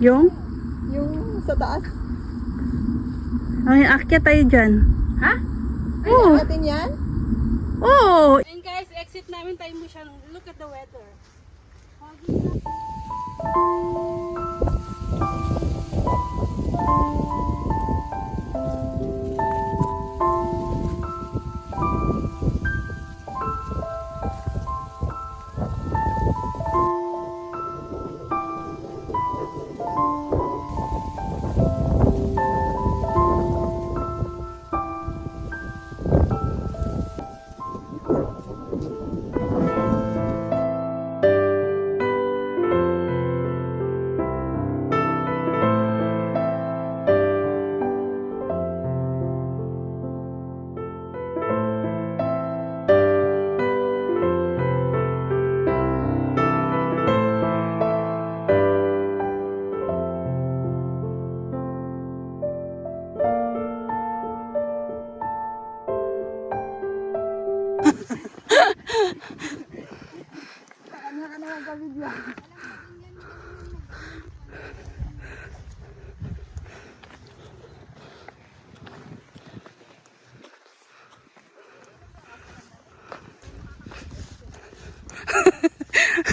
Yung? Yung sa taas. Ay, akyat tayo dyan. Ha? Oo. Atin yan? Oo. And guys, exit namin tayo mo siya. Look at the weather.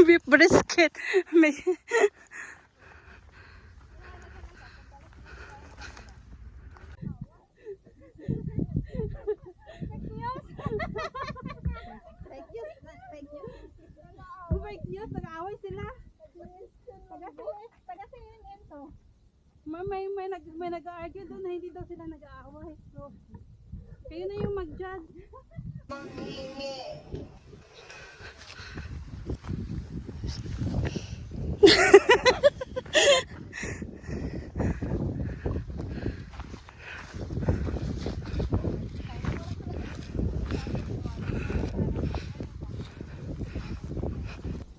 Beef brisket. May... Fake news, nag-aaway sila. Taga-CNN to. May nag-argue doon na hindi daw sila nag-aaway. So, kayo na yung mag-judge.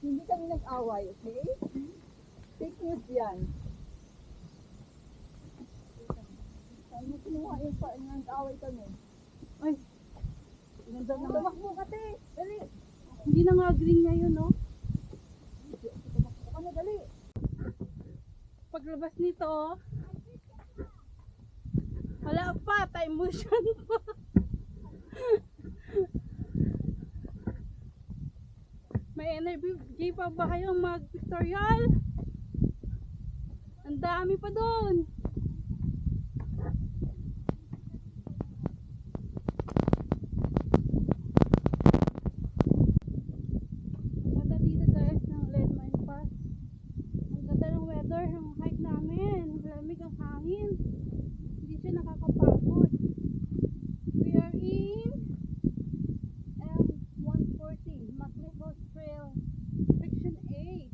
Hindi kami nag-away, okay? Fake news yan. Saan mo kinuha yung nag-away kami? Ay, ganda na. Tumakbo ka, te. Dali. Hindi na nga green ngayon, no? Tumakbo ka na, dali. Paglabas nito, oh. Wala pa, time motion pa. May energy pa ba kayong mag-tutorial? Ang dami pa doon. Ganda dito guys ng Landmine Pass. Ang ganda ng weather ng hike namin. Malamig ang hangin. Hindi siya nakakapagod. We are in M140 Maclehos Trail Section 8.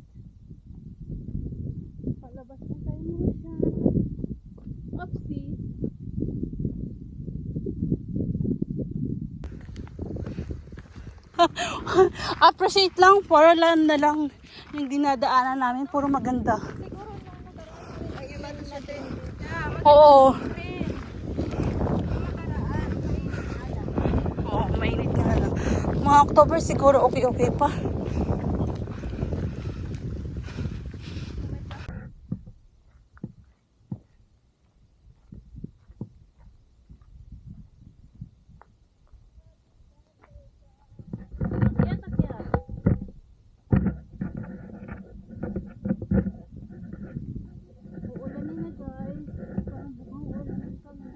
Palabas na tayo mo siya. Oopsie. Appreciate lang, para lang na lang yung dinadaanan namin, puro maganda. Ayun ba siya, te? Oo. Oo, mainit nga lang. Mga October siguro okay pa. Uulanin na guys. Parang bukang uulanin kami.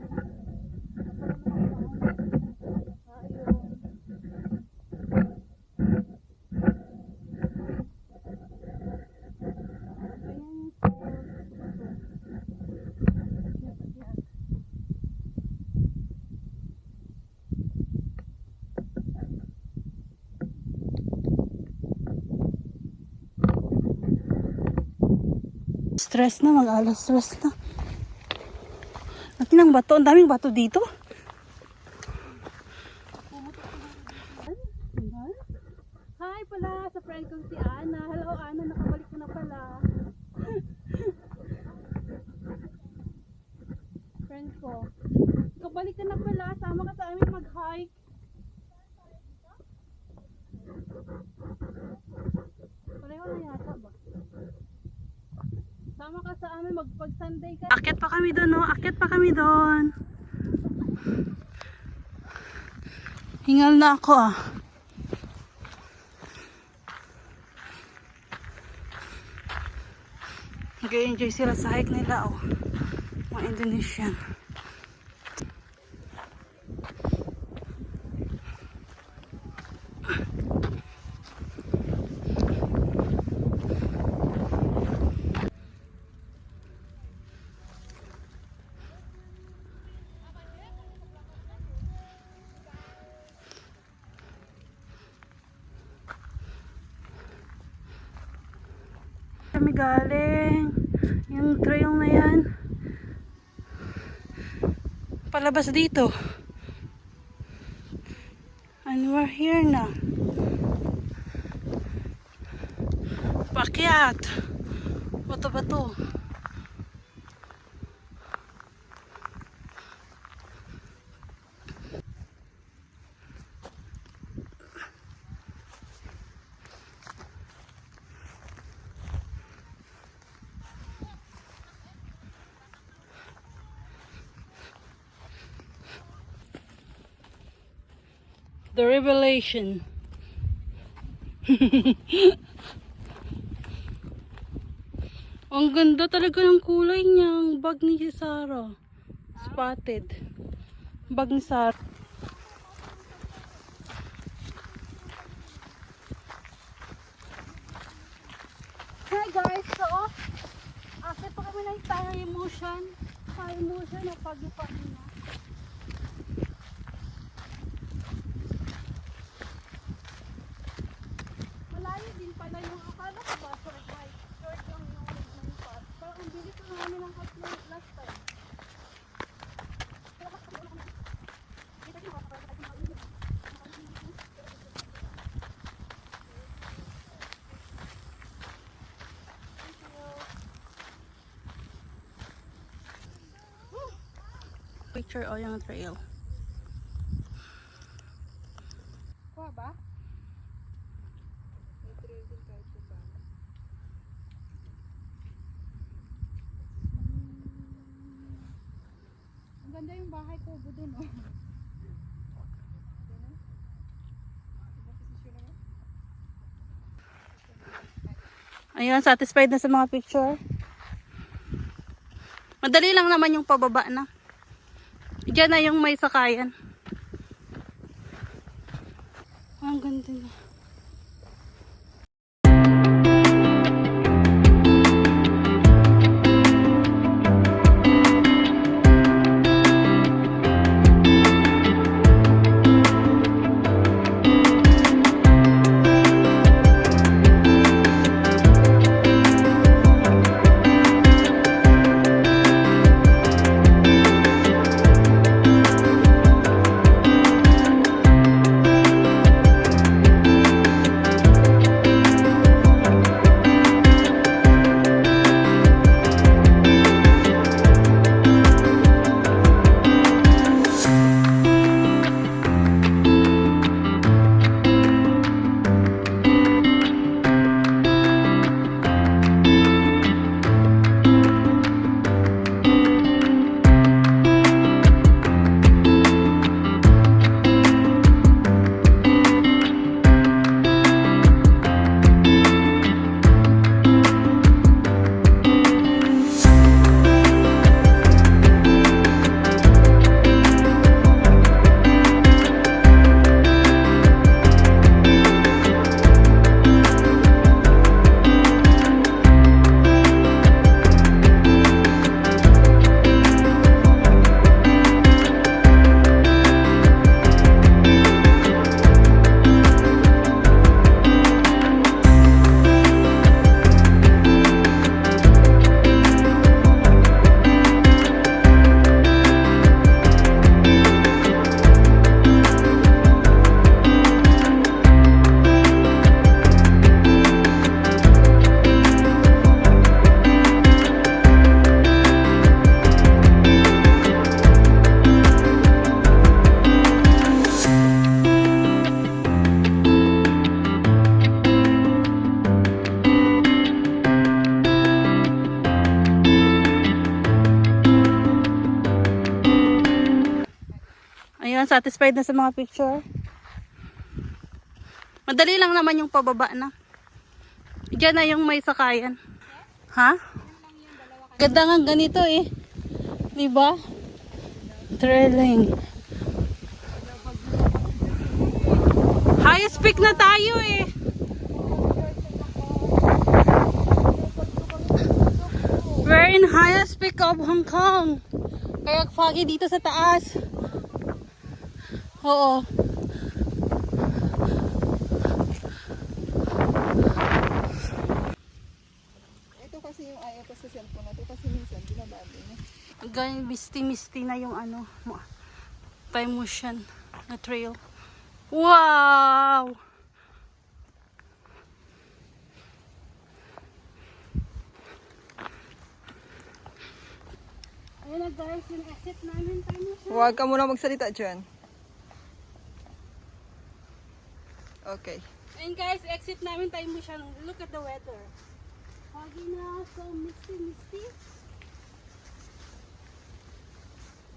Stress na, mag-alas stress na. Laki ng bato, ang daming bato dito. Hi pala sa friend kong si Ana. Hello Ana, nakabalik ko na pala. Friend ko. Nakabalik ka na pala. Sama ka sa amin mag-hike. Pareho na yata ba? Sama ka sa amin, magpag-Sunday ka. Akyat pa kami doon, no? Akyat pa kami doon. Hingal na ako, ah. Nag-enjoy sila sa hike nila, oh. Mga Indonesian. Kami galing yung trail na yan palabas dito, and we're here na. Pakyat bato-bato. The revelation. Ang ganda talaga ng kulay niya. Ang bag ni Sarah. Spotted. Bag ni Sarah. Hi guys, so after pa kami ng Thai motion na pag-ipagin na. Malayo din pala yung akala ko ba short hike. Short lang yung path. Parang ang bilis na namin ng hike last time. Picture o yung trail. Kuha ba? Ang ganda yung bahay ko doon, oh. Ayun, satisfied na sa mga picture. Madali lang naman yung pababa na. Diyan na yung may sakayan. Ang ganda niya. Yan, satisfied na sa mga picture. Madali lang naman yung pababa na. Diyan na yung may sakayan. Ha? Ganda nga ganito eh. Diba? Trailing. Highest peak na tayo eh. We're in highest peak of Hong Kong. Kaya foggy dito sa taas. Oo. Ito kasi yung ayaw ko sa cellphone na ito kasi minsan binabago na. Ganyan misty-misty na yung ano. Time motion na trail. Wow! Ayun na guys, yung exit namin. Time motion. Huwag ka muna magsalita dyan. Okay. And guys, exit namin time motion. Look at the weather. Foggy na, so misty.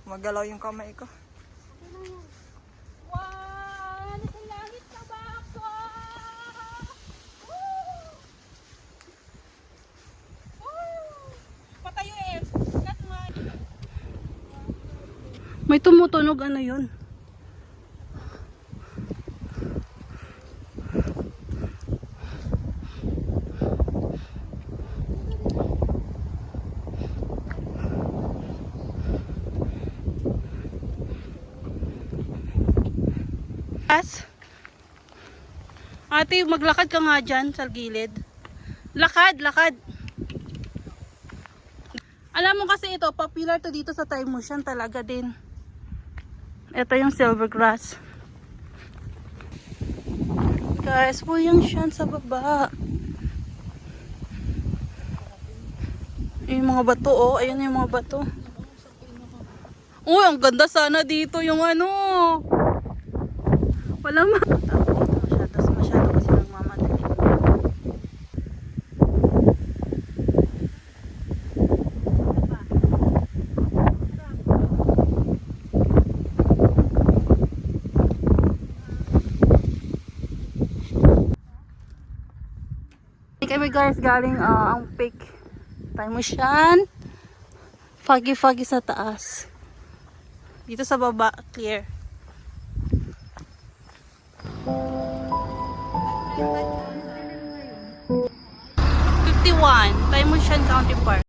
Magalaw yung kamay ko. Okay na yan. Wow! Nasa langit na ba ako? Woo! Woo! Patayo eh. May tumutunog, ano yun? Ate, maglakad ka nga dyan sa gilid. Lakad. Alam mo kasi ito, popular to dito sa Time Motion talaga din. Ito yung silvergrass. Guys, po yung siyan sa baba. Yung mga bato, oh. Ayun yung mga bato. Uy, ang ganda sana dito yung ano. Wala masyado kasi nagmamadali. Kami guys galing ang peak. Time Motion. Foggy sa taas. Dito sa baba, clear. 51, Time Motion County Park.